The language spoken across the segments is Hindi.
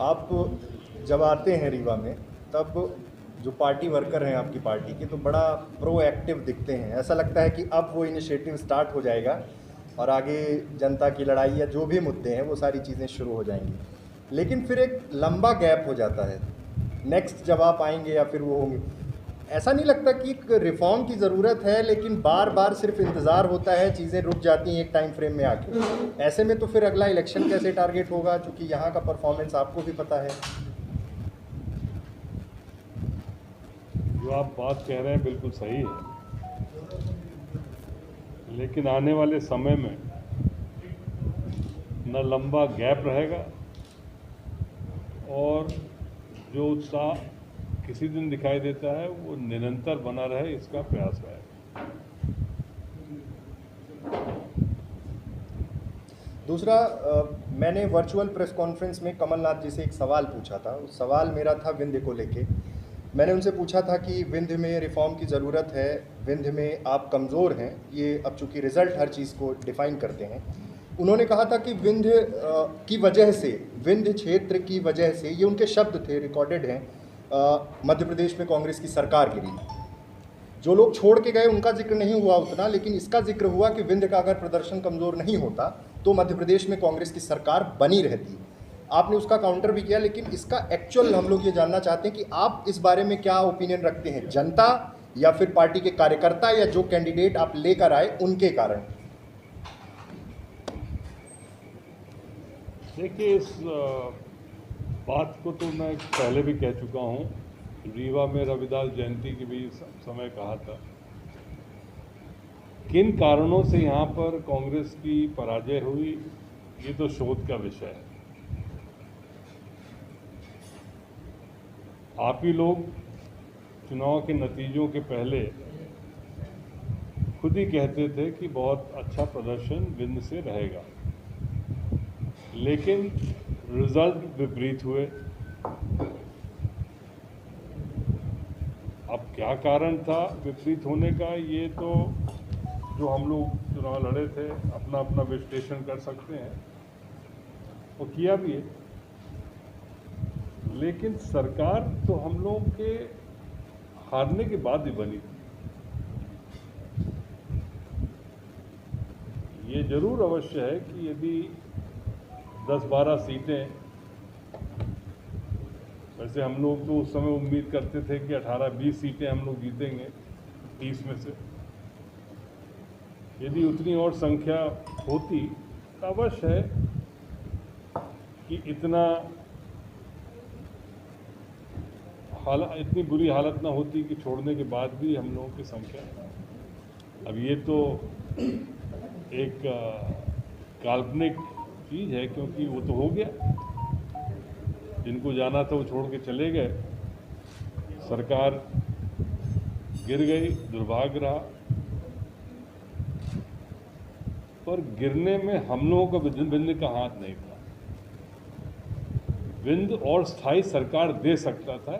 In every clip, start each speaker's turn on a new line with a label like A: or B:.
A: आप जब आते हैं रीवा में, तब जो पार्टी वर्कर हैं आपकी पार्टी के, तो बड़ा प्रोएक्टिव दिखते हैं। ऐसा लगता है कि अब वो इनिशिएटिव स्टार्ट हो जाएगा और आगे जनता की लड़ाई या जो भी मुद्दे हैं वो सारी चीज़ें शुरू हो जाएंगी। लेकिन फिर एक लंबा गैप हो जाता है, नेक्स्ट जब आप आएंगे या फिर वो होंगे। ऐसा नहीं लगता कि एक रिफॉर्म की ज़रूरत है, लेकिन बार बार सिर्फ इंतज़ार होता है, चीज़ें रुक जाती हैं एक टाइम फ्रेम में आके। ऐसे में तो फिर अगला इलेक्शन कैसे टारगेट होगा, क्योंकि यहाँ का परफॉर्मेंस आपको भी पता है।
B: जो आप बात कह रहे हैं बिल्कुल सही है, लेकिन आने वाले समय में न लंबा गैप रहेगा और जो उत्साह किसी दिन दिखाई देता है वो निरंतर बना रहे, इसका प्रयास है।
A: दूसरा, मैंने वर्चुअल प्रेस कॉन्फ्रेंस में कमलनाथ जी से एक सवाल पूछा था। उस सवाल मेरा था विंध्य को लेके। मैंने उनसे पूछा था कि विंध्य में रिफॉर्म की ज़रूरत है, विंध्य में आप कमज़ोर हैं, ये अब चूँकि रिज़ल्ट हर चीज़ को डिफ़ाइन करते हैं। उन्होंने कहा था कि विंध्य की वजह से, विंध्य क्षेत्र की वजह से, ये उनके शब्द थे, रिकॉर्डेड हैं, मध्य प्रदेश में कांग्रेस की सरकार गिरी। जो लोग छोड़ के गए उनका जिक्र नहीं हुआ उतना, लेकिन इसका जिक्र हुआ कि विंध्य का अगर प्रदर्शन कमज़ोर नहीं होता तो मध्य प्रदेश में कांग्रेस की सरकार बनी रहती। आपने उसका काउंटर भी किया, लेकिन इसका एक्चुअल हम लोग ये जानना चाहते हैं कि आप इस बारे में क्या ओपिनियन रखते हैं, जनता या फिर पार्टी के कार्यकर्ता या जो कैंडिडेट आप लेकर आए उनके कारण।
B: देखिए, इस बात को तो मैं पहले भी कह चुका हूँ। रीवा में रविदास जयंती की भी समय कहा था। किन कारणों से यहाँ पर कांग्रेस की पराजय हुई, ये तो शोध का विषय है। आप ही लोग चुनाव के नतीजों के पहले खुद ही कहते थे कि बहुत अच्छा प्रदर्शन विंध्य से रहेगा, लेकिन रिजल्ट विपरीत हुए। अब क्या कारण था विपरीत होने का, ये तो जो हम लोग चुनाव लड़े थे अपना अपना विश्लेषण कर सकते हैं, वो किया भी है। लेकिन सरकार तो हम लोग के हारने के बाद ही बनी थी। ये जरूर अवश्य है कि यदि 10-12 सीटें, वैसे हम लोग तो उस समय उम्मीद करते थे कि 18-20 सीटें हम लोग जीतेंगे 30 में से, यदि उतनी और संख्या होती तो अवश्य है कि इतनी बुरी हालत ना होती कि छोड़ने के बाद भी हम लोगों की संख्या। अब ये तो एक काल्पनिक चीज़ है, क्योंकि वो तो हो गया। जिनको जाना था वो छोड़ के चले गए, सरकार गिर गई, दुर्भाग्य रहा। पर गिरने में हम लोगों का विंध्य का हाथ नहीं था। विंध्य और स्थायी सरकार दे सकता था,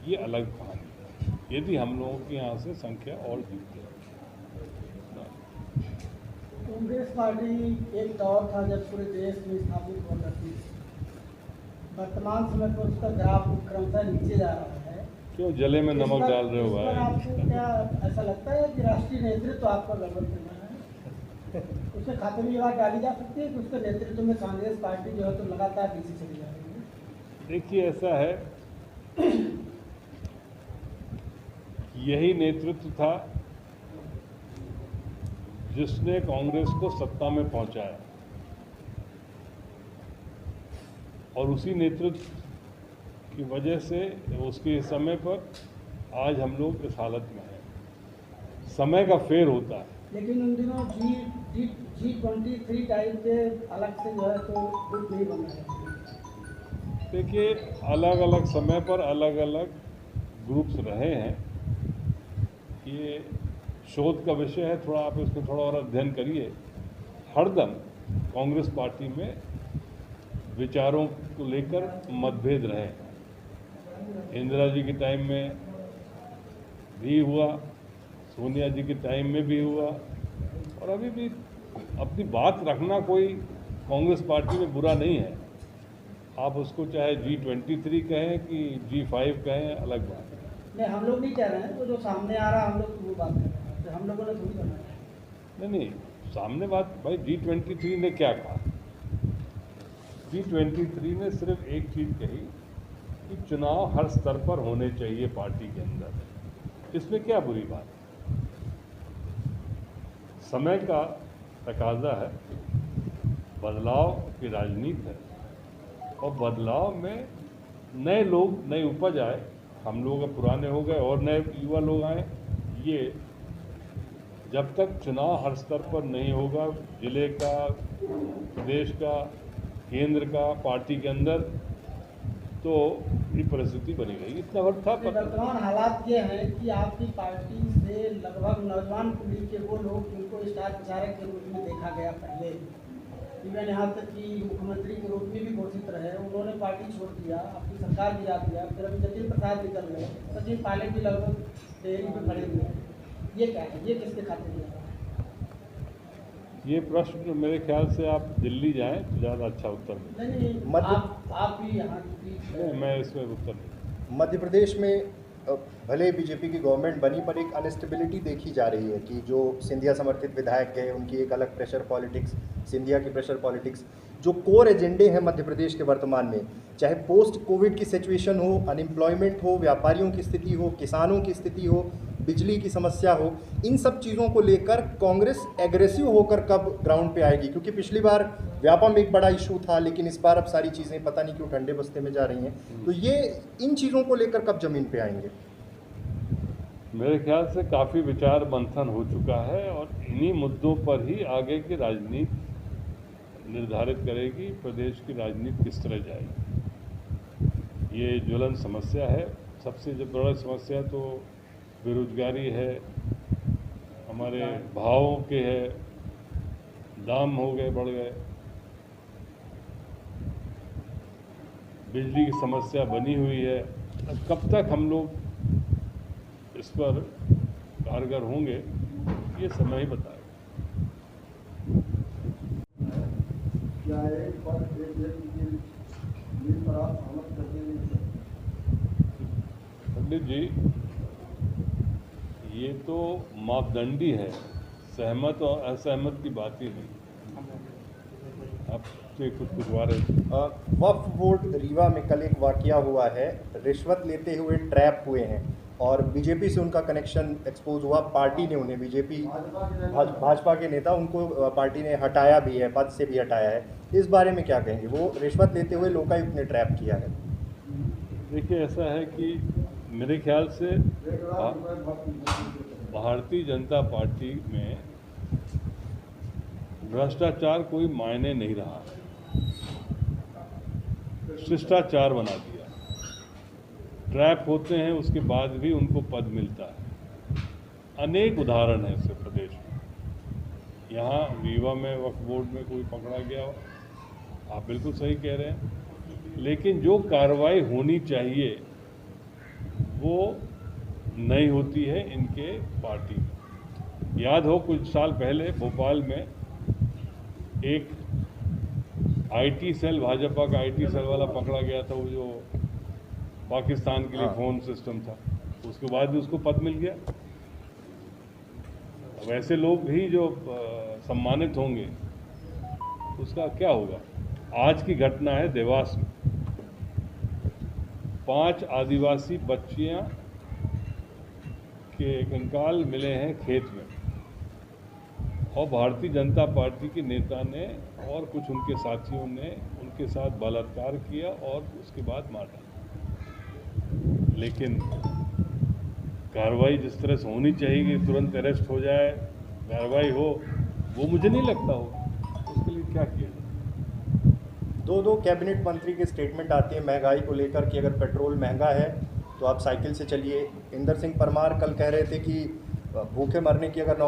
B: ये अलग कहानी है, यदि हम लोगों की यहाँ से संख्या और जीतती।
C: कांग्रेस पार्टी एक दौर था जब पूरे देश में स्थापित हो करती थी। वर्तमान समय पर उसका ग्राफ क्रमशः नीचे जा रहा है।
B: क्यों जले में नमक डाल रहे हो भाई?
C: आपको क्या ऐसा लगता है कि राष्ट्रीय नेतृत्व आपका गड़बड़ करना है? उसके खाते में ये बात डाली जा सकती है कि उसके नेतृत्व में कांग्रेस पार्टी जो है तो लगातार पीछे चली जा रही है।
B: देखिए, ऐसा है, यही नेतृत्व था जिसने कांग्रेस को सत्ता में पहुंचाया, और उसी नेतृत्व की वजह से उसके समय पर आज हम लोग इस हालत में हैं। समय का फेर होता है।
C: लेकिन उन दिनों G23 टाइप के अलग से जो है तो ग्रुप नहीं बन रहे।
B: देखिए, अलग अलग समय पर अलग अलग ग्रुप्स रहे हैं, ये शोध का विषय है। थोड़ा आप इसको थोड़ा और अध्ययन करिए। हरदम कांग्रेस पार्टी में विचारों को लेकर मतभेद रहे। इंदिरा जी के टाइम में भी हुआ, सोनिया जी के टाइम में भी हुआ, और अभी भी अपनी बात रखना कोई कांग्रेस पार्टी में बुरा नहीं है। आप उसको चाहे G23 कहें कि G5 कहें, अलग बात है।
C: नहीं, हम लोग नहीं कह रहे हैं, वो जो सामने आ रहा है हम लोग वो बात कर रहे हैं, तो हम लोगों ने थोड़ी बनाया।
B: नहीं, सामने बात भाई, G23 ने क्या कहा? G23 ने सिर्फ एक चीज़ कही कि चुनाव हर स्तर पर होने चाहिए पार्टी के अंदर। इसमें क्या बुरी बात है? समय का तकाजा है, बदलाव की राजनीति है, और बदलाव में नए लोग, नई उपज आए, हम लोग अब पुराने हो गए और नए युवा लोग आए। ये जब तक चुनाव हर स्तर पर नहीं होगा, जिले का, प्रदेश का, केंद्र का, पार्टी के अंदर, तो ये परिस्थिति बनी रहेगी। इतना वक्त था।
C: वर्तमान हालात ये हैं कि आपकी पार्टी से लगभग नौजवान पीढ़ी के वो लोग जिनको स्टार प्रचारक के रूप में देखा गया पहले, इवन यहाँ तक कि मुख्यमंत्री के रूप में भी घोषित रहे, उन्होंने पार्टी छोड़ दिया, अपनी सरकार गिरा दिया, फिर अभी जतिन प्रसाद निकल गए, सचिन पायलट भी लगभग डेयरी में खड़े हुए हैं। ये क्या है, ये किसके खाते में है?
B: ये प्रश्न मेरे ख्याल से आप दिल्ली जाएं तो ज़्यादा अच्छा उत्तर मिलेगा।
C: नहीं, आप भी यहाँ की,
B: मैं इसमें उत्तर नहीं।
A: मध्य प्रदेश में भले बीजेपी की गवर्नमेंट बनी, पर एक अनस्टेबिलिटी देखी जा रही है कि जो सिंधिया समर्थित विधायक गए, उनकी एक अलग प्रेशर पॉलिटिक्स, सिंधिया की प्रेशर पॉलिटिक्स, जो कोर एजेंडे हैं मध्य प्रदेश के वर्तमान में, चाहे पोस्ट कोविड की सिचुएशन हो, अनएम्प्लॉयमेंट हो, व्यापारियों की स्थिति हो, किसानों की स्थिति हो, बिजली की समस्या हो, इन सब चीज़ों को लेकर कांग्रेस एग्रेसिव होकर कब ग्राउंड पे आएगी? क्योंकि पिछली बार व्यापा में एक बड़ा इशू था, लेकिन इस बार अब सारी चीज़ें पता नहीं क्यों ठंडे बस्ते में जा रही हैं। तो ये इन चीज़ों को लेकर कब जमीन पे आएंगे?
B: मेरे ख्याल से काफ़ी विचार मंथन हो चुका है, और इन्हीं मुद्दों पर ही आगे की राजनीति निर्धारित करेगी प्रदेश की राजनीति किस तरह जाएगी। ये ज्वलंत समस्या है। सबसे जो बड़ा समस्या तो बेरोजगारी है, हमारे भावों के है, दाम हो गए, बढ़ गए, बिजली की समस्या बनी हुई है। अब कब तक हम लोग इस पर कारगर होंगे, ये समय ही बताएगा। पंडित जी, ये तो मापदंडी है, सहमत और असहमत की बात ही नहीं। आप से कुछ
A: वक्फ बोर्ड रीवा में कल एक वाकया हुआ है, रिश्वत लेते हुए ट्रैप हुए हैं और बीजेपी से उनका कनेक्शन एक्सपोज हुआ। पार्टी ने उन्हें, बीजेपी भाजपा के नेता, उनको पार्टी ने हटाया भी है, पद से भी हटाया है। इस बारे में क्या कहेंगे? वो रिश्वत लेते हुए लोकायुक्त ने ट्रैप किया है।
B: देखिए, ऐसा है कि मेरे ख्याल से भारतीय जनता पार्टी में भ्रष्टाचार कोई मायने नहीं रहा, शिष्टाचार बना दिया। ट्रैप होते हैं, उसके बाद भी उनको पद मिलता है। अनेक उदाहरण हैं इससे प्रदेश में। यहाँ रीवा में वक्फ बोर्ड में कोई पकड़ा गया हो, आप बिल्कुल सही कह रहे हैं, लेकिन जो कार्रवाई होनी चाहिए वो नहीं होती है इनके पार्टी में। याद हो, कुछ साल पहले भोपाल में एक आईटी सेल, भाजपा का आईटी सेल वाला पकड़ा गया था, वो जो पाकिस्तान के लिए फ़ोन सिस्टम था, उसके बाद भी उसको पद मिल गया। वैसे लोग भी जो सम्मानित होंगे, उसका क्या होगा? आज की घटना है देवास में, 5 आदिवासी बच्चियां के कंकाल मिले हैं खेत में, और भारतीय जनता पार्टी के नेता ने और कुछ उनके साथियों ने उनके साथ बलात्कार किया और उसके बाद मार डाला। लेकिन कार्रवाई जिस तरह से होनी चाहिए कि तुरंत अरेस्ट हो जाए, कार्रवाई हो, वो मुझे नहीं लगता हो। उसके लिए क्या किया जाए?
A: दो कैबिनेट मंत्री के स्टेटमेंट आते हैं महंगाई को लेकर कि अगर पेट्रोल महंगा है तो आप साइकिल से चलिए। इंदर सिंह परमार कल कह रहे थे कि भूखे मरने की अगर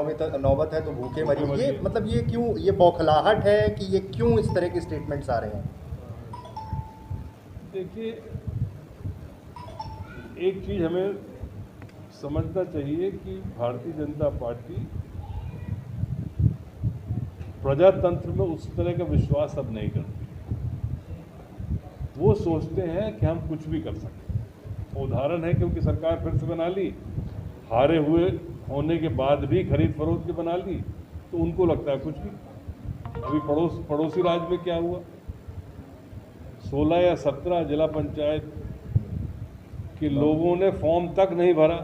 A: नौबत है तो भूखे मरिए। ये मतलब ये क्यों, ये बौखलाहट है कि ये क्यों इस तरह के स्टेटमेंट्स आ रहे हैं?
B: देखिए, एक चीज़ हमें समझना चाहिए कि भारतीय जनता पार्टी प्रजातंत्र में उस तरह का विश्वास अब नहीं करती। वो सोचते हैं कि हम कुछ भी कर सकते। उदाहरण है, क्योंकि सरकार फिर से बना ली, हारे हुए होने के बाद भी खरीद फरोख्त की बना ली, तो उनको लगता है कुछ भी। अभी पड़ोसी राज्य में क्या हुआ, 16 या 17 जिला पंचायत के लोगों ने फॉर्म तक नहीं भरा,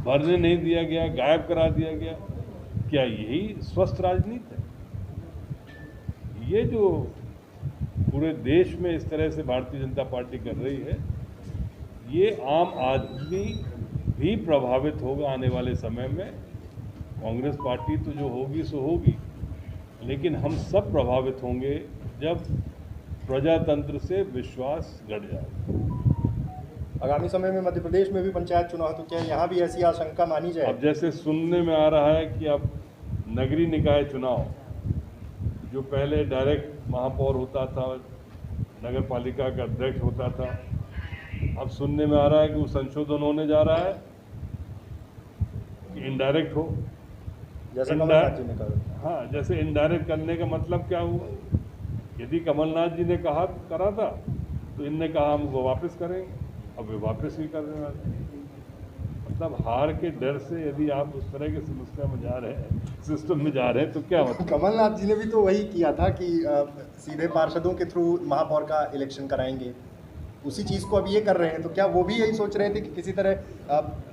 B: भरने नहीं दिया गया, गायब करा दिया गया। क्या यही स्वस्थ राजनीति है? ये जो पूरे देश में इस तरह से भारतीय जनता पार्टी कर रही है, ये आम आदमी भी प्रभावित होगा आने वाले समय में। कांग्रेस पार्टी तो जो होगी सो होगी, लेकिन हम सब प्रभावित होंगे जब प्रजातंत्र से विश्वास घट जाए।
A: आगामी समय में मध्य प्रदेश में भी पंचायत चुनाव है, तो क्या यहाँ भी ऐसी आशंका मानी जाए?
B: अब जैसे सुनने में आ रहा है कि अब नगरीय निकाय चुनाव, जो पहले डायरेक्ट महापौर होता था, नगर पालिका का अध्यक्ष होता था, अब सुनने में आ रहा है कि वो संशोधन होने जा रहा है कि इनडायरेक्ट हो।
A: जैसे कमलनाथ जी ने कहा।
B: हाँ, जैसे इनडायरेक्ट करने का मतलब क्या हुआ? यदि कमलनाथ जी ने करा था, तो इनने कहा हम वो वापस करेंगे, अब वे वापस ही करने वाले। मतलब हार के डर से यदि आप उस तरह की समस्या में जा रहे हैं, सिस्टम में जा रहे हैं, तो क्या मतलब?
A: कमलनाथ जी ने भी तो वही किया था कि सीधे पार्षदों के थ्रू महापौर का इलेक्शन कराएंगे, उसी चीज़ को अब ये कर रहे हैं, तो क्या वो भी यही सोच रहे थे कि किसी तरह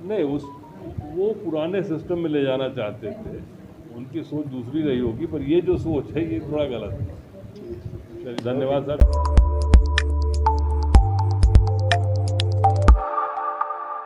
B: नहीं, वो पुराने सिस्टम में ले जाना चाहते थे, उनकी सोच दूसरी रही होगी, पर ये जो सोच है ये थोड़ा गलत है। धन्यवाद सर।